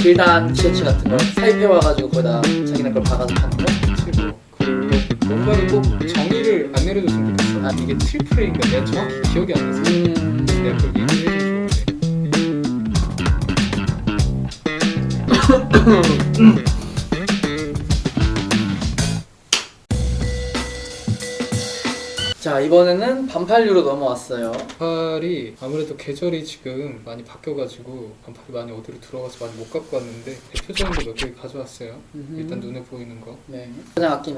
길다한 티셔츠 같은 걸 사입해와가지고 거기다 자기네 걸 박아서 파는 거? 그치 뭐. 그리고 뭔가를 꼭 정의를 안 내려줬으면 좋겠어. 이게 트리플레이인가 내가 정확히 기억이 안 나서 내가 그걸 얘기를 해주면 좋은데. 자, 이번에는 반팔류로 넘어왔어요. 반팔이 아무래도 계절이 지금 많이 바뀌어가지고 반팔이 많이 어디로 들어가서 많이 못 갖고 왔는데 대표적인 거 몇 개 가져왔어요. 일단 눈에 보이는 거. 네.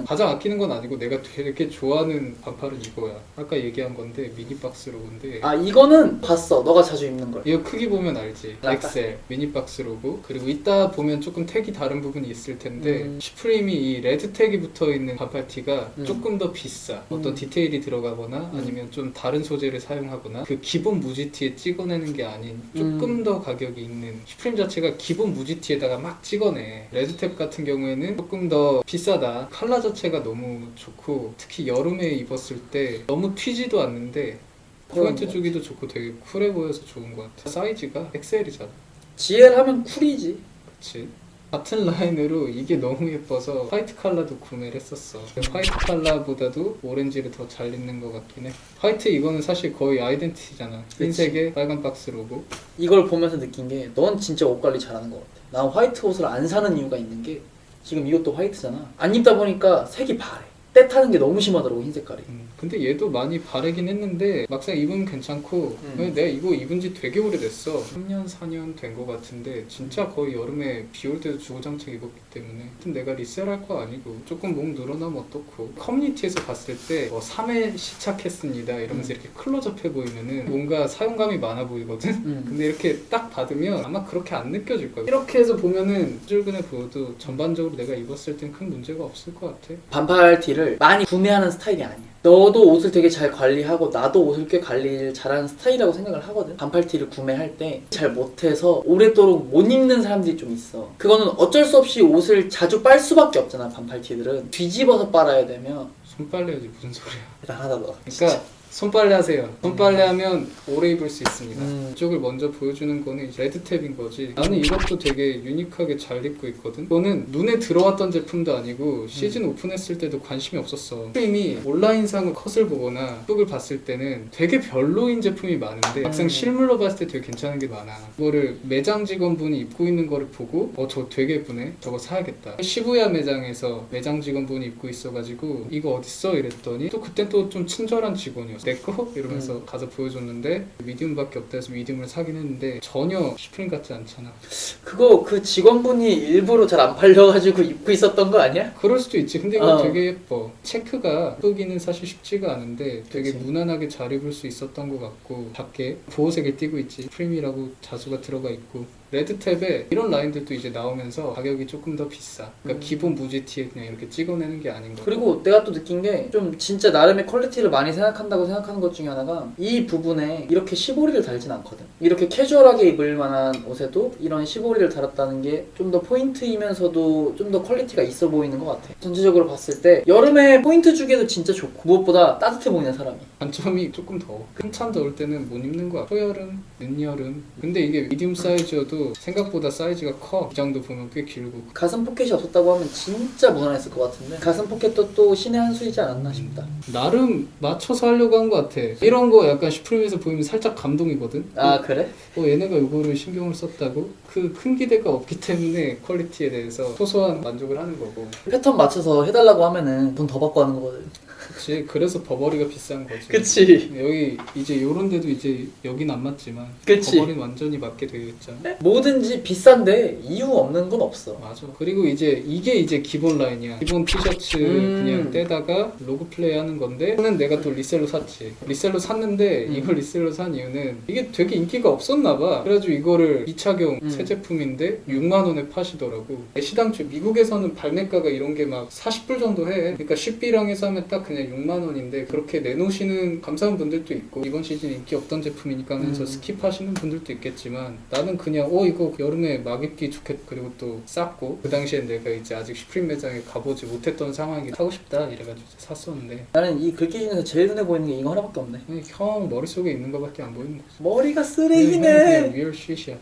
가장 아끼는 건 아니고 내가 되게 좋아하는 반팔은 이거야. 아까 얘기한 건데 미니박스 로고인데 아, 이거는 봤어. 너가 자주 입는 걸. 이거 크기 보면 알지? 엑셀 미니박스 로고. 그리고 이따 보면 조금 택이 다른 부분이 있을 텐데 슈프림이 이 레드 택이 붙어있는 반팔 티가 조금 더 비싸. 어떤 디테일이 들어가거나 아니면 좀 다른 소재를 사용하거나 그 기본 무지티에 찍어내는 게 아닌 조금 더 가격이 있는 슈프림 자체가 기본 무지티에다가 막 찍어내. 레드탭 같은 경우에는 조금 더 비싸다. 컬러 자체가 너무 좋고 특히 여름에 입었을 때 너무 튀지도 않는데 포인트 주기도 좋고 되게 쿨해 보여서 좋은 것 같아. 사이즈가 엑셀이잖아. GL 하면 쿨이지. 그치? 같은 라인으로 이게 너무 예뻐서 화이트 컬러도 구매를 했었어. 화이트 컬러보다도 오렌지를 더 잘 입는 것 같긴 해. 화이트 이거는 사실 거의 아이덴티티잖아. 흰색에 빨간 박스 로고. 이걸 보면서 느낀 게 넌 진짜 옷 관리 잘하는 것 같아. 난 화이트 옷을 안 사는 이유가 있는 게 지금 이것도 화이트잖아. 안 입다 보니까 색이 바래. 때 타는 게 너무 심하더라고, 흰 색깔이. 근데 얘도 많이 바르긴 했는데 막상 입으면 괜찮고 내가 이거 입은 지 되게 오래됐어. 3년 4년 된 것 같은데 진짜 거의 여름에 비 올 때도 주구장창 입었기 때문에 하여튼 내가 리셀할 거 아니고 조금 목 늘어나면 어떻고. 커뮤니티에서 봤을 때 3회 시착했습니다 이러면서 이렇게 클로즈업 해 보이면은 뭔가 사용감이 많아 보이거든. 근데 이렇게 딱 받으면 아마 그렇게 안 느껴질 거야. 이렇게 해서 보면은 쫄근해 보여도 전반적으로 내가 입었을 땐 큰 문제가 없을 것 같아. 반팔 티를 많이 구매하는 스타일이 아니야. 너도 옷을 되게 잘 관리하고 나도 옷을 꽤 관리를 잘하는 스타일이라고 생각을 하거든. 반팔 티를 구매할 때 잘 못해서 오랫도록 못 입는 사람들이 좀 있어. 그거는 어쩔 수 없이 옷을 자주 빨 수밖에 없잖아. 반팔 티들은 뒤집어서 빨아야 되면 손빨래하지 무슨 소리야. 대단하다 너. 그러니까 손빨래 하세요. 손빨래 하면 오래 입을 수 있습니다. 이쪽을 먼저 보여주는 거는 레드탭인 거지. 나는 이것도 되게 유니크하게 잘 입고 있거든. 이거는 눈에 들어왔던 제품도 아니고 시즌 오픈했을 때도 관심이 없었어. 슈프림이 온라인상으로 컷을 보거나 룩을 봤을 때는 되게 별로인 제품이 많은데 막상 실물로 봤을 때 되게 괜찮은 게 많아. 이거를 매장 직원분이 입고 있는 거를 보고 저 되게 예쁘네. 저거 사야겠다. 시부야 매장에서 매장 직원분이 입고 있어가지고 이거 어딨어? 이랬더니 또 그땐 또 좀 친절한 직원이었어. 내꺼? 이러면서 가서 보여줬는데 미디움밖에 없다 해서 미디움을 사긴 했는데 전혀 슈프림 같지 않잖아. 그거 그 직원분이 일부러 잘 안 팔려가지고 입고 있었던 거 아니야? 그럴 수도 있지. 근데 이거 되게 예뻐. 체크가 쁘기는 사실 쉽지가 않은데 되게 그치. 무난하게 잘 입을 수 있었던 것 같고 밖에 보호색을 띠고 있지. 슈프림이라고 자수가 들어가 있고 레드탭에 이런 라인들도 이제 나오면서 가격이 조금 더 비싸. 그러니까 기본 무지티에 그냥 이렇게 찍어내는 게 아닌 거. 그리고 내가 또 느낀 게 좀 진짜 나름의 퀄리티를 많이 생각한다고 생각하는 것 중에 하나가 이 부분에 이렇게 시보리를 달진 않거든. 이렇게 캐주얼하게 입을 만한 옷에도 이런 시보리를 달았다는 게 좀 더 포인트이면서도 좀 더 퀄리티가 있어 보이는 것 같아. 전체적으로 봤을 때 여름에 포인트 주기에도 진짜 좋고 무엇보다 따뜻해 보이는 사람이. 단점이 조금 더워. 한참 더울 때는 못 입는 거야. 초여름, 늦여름. 근데 이게 미디움 사이즈여도 생각보다 사이즈가 커. 기장도 보면 꽤 길고. 가슴 포켓이 없었다고 하면 진짜 무난했을 것 같은데 가슴 포켓도 또 신의 한 수이지 않았나 싶다. 나름 맞춰서 하려고 한 것 같아. 이런 거 약간 슈프림에서 보이면 살짝 감동이거든. 아 그래? 얘네가 이거를 신경을 썼다고? 그 큰 기대가 없기 때문에 퀄리티에 대해서 소소한 만족을 하는 거고. 패턴 맞춰서 해달라고 하면은 돈 더 받고 하는 거거든. 그치. 그래서 버버리가 비싼 거지. 그치. 여기 이제 요런 데도 이제 여긴 안 맞지만 그치. 버버리는 완전히 맞게 되어 있잖아. 뭐든지 비싼데 이유 없는 건 없어. 맞아. 그리고 이제 이게 이제 기본 라인이야. 기본 티셔츠 그냥 떼다가 로고 플레이 하는 건데 이거는 내가 또 리셀로 샀지. 리셀로 샀는데 이걸 리셀로 산 이유는 이게 되게 인기가 없었나 봐. 그래가지고 이거를 2착용 새 제품인데 6만 원에 파시더라고. 시당초 미국에서는 발매가가 이런 게 막 40불 정도 해. 그러니까 쉽비랑 해서 하면 딱 그냥 6만 원인데 그렇게 내놓으시는 감사한 분들도 있고 이번 시즌 인기 없던 제품이니까 하면서 스킵하시는 분들도 있겠지만 나는 그냥 이거 여름에 막 입기 좋겠다. 그리고 또 쌌고 그 당시엔 내가 이제 아직 슈프림 매장에 가보지 못했던 상황이 사고 싶다 이래가지고 샀었는데 나는 이 글귀 중에서 제일 눈에 보이는 게 이거 하나밖에 없네. 그냥 형 머릿속에 있는 거밖에 안 보이는 거지. 머리가 그냥 쓰레기네. 리얼 쉿이야.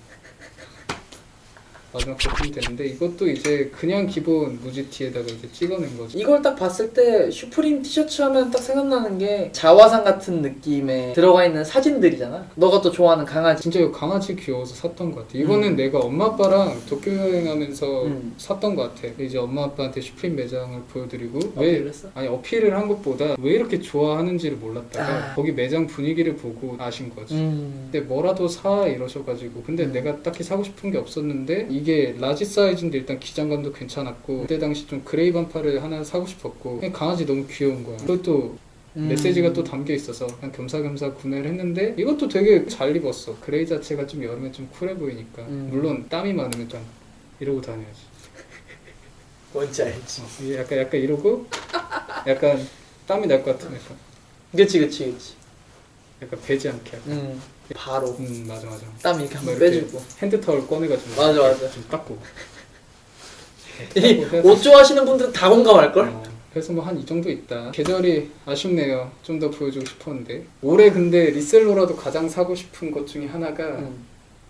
마지막 제품 되는데 이것도 이제 그냥 기본 무지티에다가 이제 찍어낸 거지. 이걸 딱 봤을 때 슈프림 티셔츠 하면 딱 생각나는 게 자화상 같은 느낌에 들어가 있는 사진들이잖아. 너가 또 좋아하는 강아지. 진짜 이거 강아지 귀여워서 샀던 것 같아. 이거는 내가 엄마 아빠랑 도쿄 여행하면서 샀던 것 같아. 이제 엄마 아빠한테 슈프림 매장을 보여드리고 어필을 했어? 아니 어필을 한 것보다 왜 이렇게 좋아하는지를 몰랐다가 아. 거기 매장 분위기를 보고 아신 거지. 근데 뭐라도 사 이러셔가지고 근데 내가 딱히 사고 싶은 게 없었는데 이게 라지 사이즈인데 일단 기장감도 괜찮았고 그때 당시 좀 그레이 반팔을 하나 사고 싶었고 그냥 강아지 너무 귀여운 거야. 그것도 메시지가 또 담겨 있어서 그냥 겸사겸사 구매를 했는데 이것도 되게 잘 입었어. 그레이 자체가 좀 여름에 좀 쿨해 보이니까 물론 땀이 많으면 좀 이러고 다녀야지. 뭔지 알지. 이게 약간 이러고 약간 땀이 날 것 같은 약간 그치. 약간 배지 않게 약간. 바로 맞아 땀 이렇게 뭐 한번 이렇게 빼주고. 핸드타월 꺼내가지고 맞아. 좀 닦고 이 옷 좋아하시는 분들은 다 공감할걸? 그래서 뭐 한 이 정도 있다. 계절이 아쉽네요. 좀 더 보여주고 싶었는데 올해 근데 리셀로라도 가장 사고 싶은 것 중에 하나가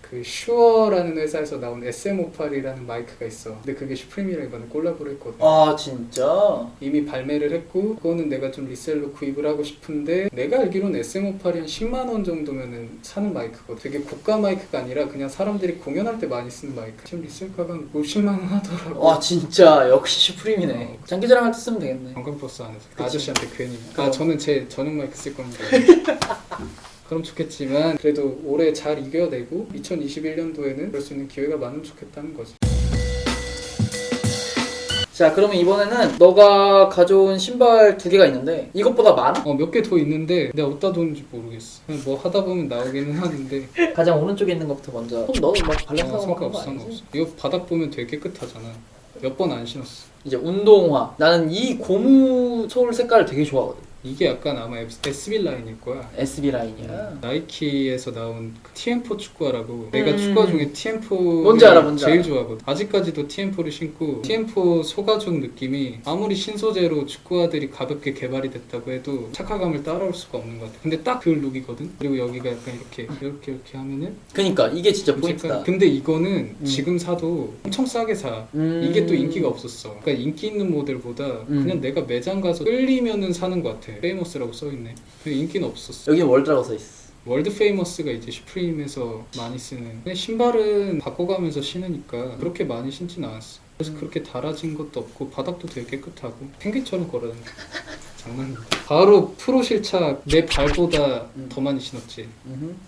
그 슈어라는 회사에서 나온 SM58이라는 마이크가 있어. 근데 그게 슈프림이랑 이번에 콜라보를 했거든. 아 진짜? 이미 발매를 했고 그거는 내가 좀 리셀로 구입을 하고 싶은데 내가 알기로는 SM58이 한 10만 원 정도면은 사는 마이크거든. 되게 고가 마이크가 아니라 그냥 사람들이 공연할 때 많이 쓰는 마이크. 지금 리셀가가 50만 원 하더라고. 와 진짜 역시 슈프림이네. 장기자랑 할 때 쓰면 되겠네. 관광버스 안에서 그치. 아저씨한테 괜히 그럼. 저는 제 전용 마이크 쓸 겁니다. 그럼 좋겠지만 그래도 올해 잘 이겨내고 2021년도에는 그럴 수 있는 기회가 많으면 좋겠다는 거지. 자 그러면 이번에는 너가 가져온 신발 2개가 있는데 이것보다 많아? 몇 개 더 있는데 내가 어디다 뒀는지 모르겠어. 그냥 뭐 하다 보면 나오기는 하는데 가장 오른쪽에 있는 것부터 먼저. 그럼 너는 막 발냄새나고 상관없어 그런 거 아니지? 상관없어. 이거 바닥 보면 되게 깨끗하잖아. 몇 번 안 신었어. 이제 운동화. 나는 이 고무 솔 색깔을 되게 좋아하거든. 이게 약간 아마 SB 라인일 거야. SB 라인이야. 나이키에서 나온 그 TM4 축구화라고 내가 축구화 중에 TM4를 뭔지 알아. 제일 좋아하거든. 아직까지도 TM4를 신고 TM4 소가죽 느낌이 아무리 신소재로 축구화들이 가볍게 개발이 됐다고 해도 착화감을 따라올 수가 없는 것 같아. 근데 딱 그 룩이거든. 그리고 여기가 약간 이렇게 하면은 그니까 이게 진짜 포인트다. 근데 이거는 지금 사도 엄청 싸게 사. 이게 또 인기가 없었어. 그러니까 인기 있는 모델보다 그냥 내가 매장 가서 끌리면은 사는 것 같아. 페이머스라고 써있네. 근데 인기는 없었어. 여기는 월드라고 써있어. 월드 페이머스가 이제 슈프림에서 많이 쓰는. 근데 신발은 바꿔가면서 신으니까 그렇게 많이 신진 않았어. 그래서 그렇게 달아진 것도 없고 바닥도 되게 깨끗하고 펭귄처럼 걸어다녀. 장난이야. 바로 프로 실착 내 발보다 더 많이 신었지.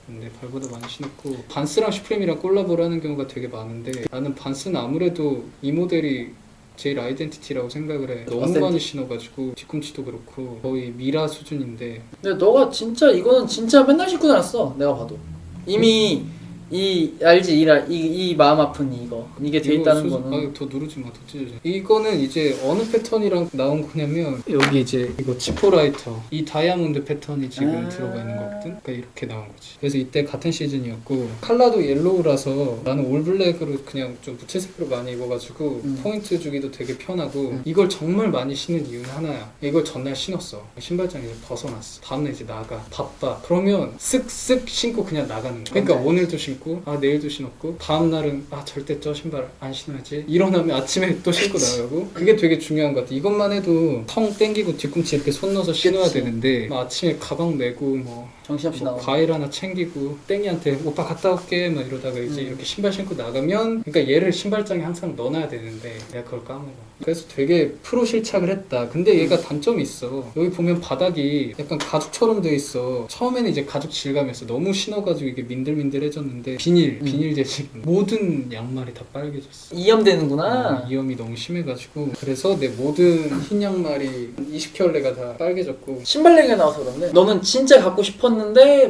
내 발보다 많이 신었고 반스랑 슈프림이랑 콜라보를 하는 경우가 되게 많은데 나는 반스는 아무래도 이 모델이 제일 아이덴티티라고 생각을 해. 너무 어센티. 많이 신어가지고 뒤꿈치도 그렇고 거의 미라 수준인데 근데 너가 진짜 이거는 진짜 맨날 신고 다녔어. 내가 봐도. 이미 이 알지 이 마음 아픈 이거 이게 돼 있다는 거는 더 누르지 마, 더 찢어져. 이거는 이제 어느 패턴이랑 나온 거냐면 여기 이제 이거 지포라이터 이 다이아몬드 패턴이 지금 들어가 있는 거거든. 그러니까 이렇게 나온 거지. 그래서 이때 같은 시즌이었고 컬러도 옐로우라서 나는 올블랙으로 그냥 좀 무채색으로 많이 입어가지고 포인트 주기도 되게 편하고 이걸 정말 많이 신는 이유는 하나야. 이걸 전날 신었어. 신발장에 벗어놨어. 다음날 이제 나가 바빠. 그러면 쓱쓱 신고 그냥 나가는 거야. 그러니까 오늘도 신고 내일도 신었고 다음날은 절대 저 신발 안 신어야지 일어나면 아침에 또 신고 나가고 그게 되게 중요한 것 같아. 이것만 해도 텅 땡기고 뒤꿈치 이렇게 손 넣어서 신어야 그치. 되는데 아침에 가방 메고 정신없이 나오고 과일 하나 챙기고 땡이한테 오빠 갔다 올게 막 이러다가 이제 이렇게 신발 신고 나가면 그러니까 얘를 신발장에 항상 넣어놔야 되는데 내가 그걸 까먹어. 그래서 되게 프로 실착을 했다. 근데 얘가 단점이 있어. 여기 보면 바닥이 약간 가죽처럼 돼 있어. 처음에는 이제 가죽 질감이었어. 너무 신어가지고 이게 민들민들해졌는데 비닐 재질 모든 양말이 다 빨개졌어. 이염되는구나. 이염이 너무 심해가지고 그래서 내 모든 흰 양말이 20켤레가 다 빨개졌고 신발 얘기가 나와서 그런데 너는 진짜 갖고 싶었는데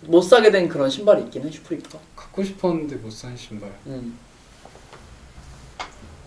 못 사게 된 그런 신발이 있긴 해 슈프림가. 갖고 싶었는데 못 산 신발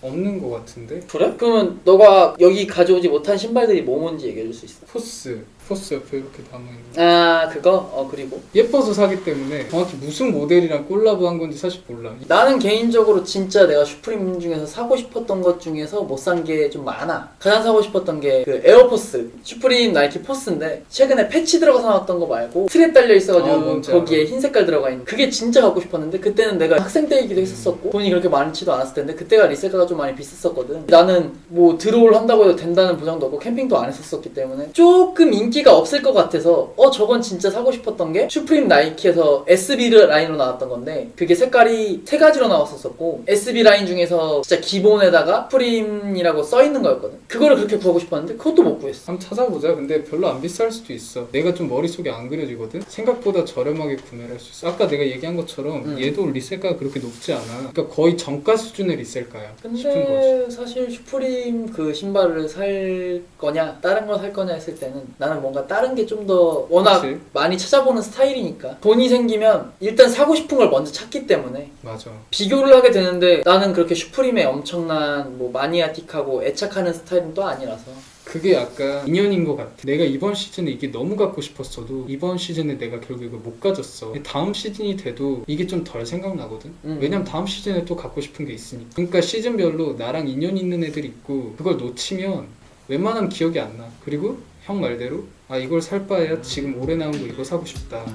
없는 것 같은데? 그래? 그러면 너가 여기 가져오지 못한 신발들이 뭔지 얘기해 줄 수 있어? 포스 에어포스 옆에 이렇게 남아있는 아 그거? 그리고 예뻐서 사기 때문에 정확히 무슨 모델이랑 콜라보한 건지 사실 몰라. 나는 개인적으로 진짜 내가 슈프림 중에서 사고 싶었던 것 중에서 못 산 게 좀 많아. 가장 사고 싶었던 게 그 에어포스 슈프림 나이키 포스인데 최근에 패치 들어가서 나왔던 거 말고 스트랩 달려 있어가지고 뭔지 거기에 알아. 흰 색깔 들어가 있는 그게 진짜 갖고 싶었는데 그때는 내가 학생 때이기도 했었고 돈이 그렇게 많지도 않았을 텐데 그때가 리셀가가 좀 많이 비쌌었거든. 나는 뭐 드로우를 한다고 해도 된다는 보장도 없고 캠핑도 안 했었기 때문에 조금 인기가 없을 것 같아서 저건 진짜 사고 싶었던 게 슈프림 나이키에서 SB 라인으로 나왔던 건데 그게 색깔이 세 가지로 나왔었고 SB 라인 중에서 진짜 기본에다가 슈프림이라고 써있는 거였거든. 그거를 그렇게 구하고 싶었는데 그것도 못 구했어. 한번 찾아보자. 근데 별로 안 비쌀 수도 있어. 내가 좀 머릿속에 안 그려지거든? 생각보다 저렴하게 구매를 할 수 있어. 아까 내가 얘기한 것처럼 얘도 리셀가가 그렇게 높지 않아. 그러니까 거의 정가 수준의 리셀가야 싶은 거지. 근데 사실 슈프림 그 신발을 살 거냐 다른 걸 살 거냐 했을 때는 나는 뭔가 다른 게 좀 더 워낙 그치? 많이 찾아보는 스타일이니까 돈이 생기면 일단 사고 싶은 걸 먼저 찾기 때문에 맞아. 비교를 하게 되는데 나는 그렇게 슈프림에 엄청난 뭐 마니아틱하고 애착하는 스타일은 또 아니라서 그게 약간 인연인 것 같아. 내가 이번 시즌에 이게 너무 갖고 싶었어도 이번 시즌에 내가 결국 이걸 못 가졌어. 다음 시즌이 돼도 이게 좀 덜 생각나거든. 왜냐면 다음 시즌에 또 갖고 싶은 게 있으니까. 그러니까 시즌별로 나랑 인연 있는 애들이 있고 그걸 놓치면 웬만하면 기억이 안 나. 그리고 형 말대로 이걸 살 바에야 지금 올해 나온 거 이거 사고 싶다.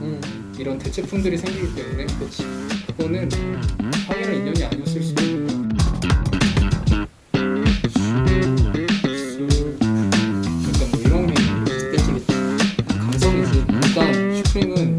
이런 대체품들이 생기기 때문에 그렇지. 그거는 형이랑 인연이 아니었을 수도 있고. 그러니까 뭐 이런 게 그치. 감성이지. 일단 슈프림은